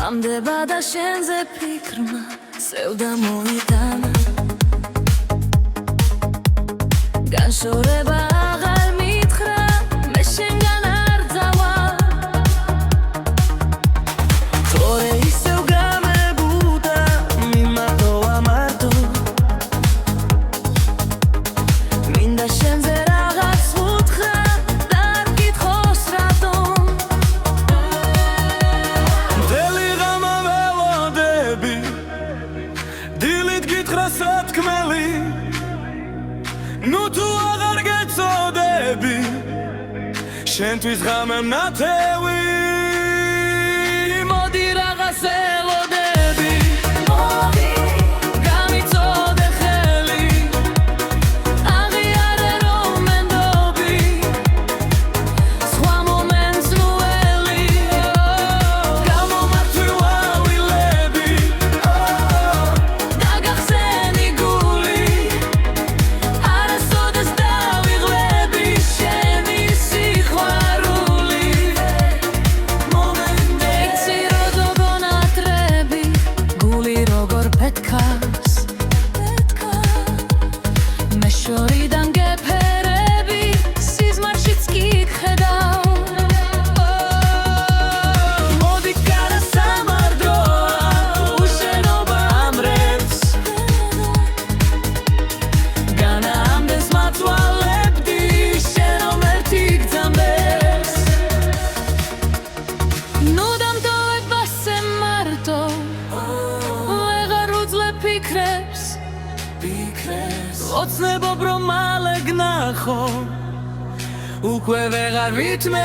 გამდება და შენზე ფიქრმა სევდა მოიტანა განშორება აღარ მითხრა მე შენგან არ წავალ თორე ისევ გამებუდა მიმატოვა მარტო მინდა შენზე რაღაც უთხრა და არ გითხოს რატომ მთელი ღამე ველოდები დილით გითხრა სათქმელი ნუ თუ აღარ გეწოდები შენთვის ღამე ნათევი მოდი რაღაც ელოდები მოდი გამიწოდე ხელი აღიარე რომ მენდობი სხვა მომენტს ნუ ელი გამომართვი ვალილები დაგახსენი გული არასოდეს დავიღლები შენი სიყვარული იცი როდო გონატრები გული როგორ პეთქავს მე შორიდან გეფერები სიზმარშიც გიხედავ მოდი გადა სამარდროა უშენობა ამრებს განამდეს მაწვალებდი შენომ ერთი გძამდეს ნუ დამტოვებ ასე მარტო ვეღარ უძლებ ფიქრებს ოცნებობ რომ მალე გნახო უკვე ვეღარ ვითმე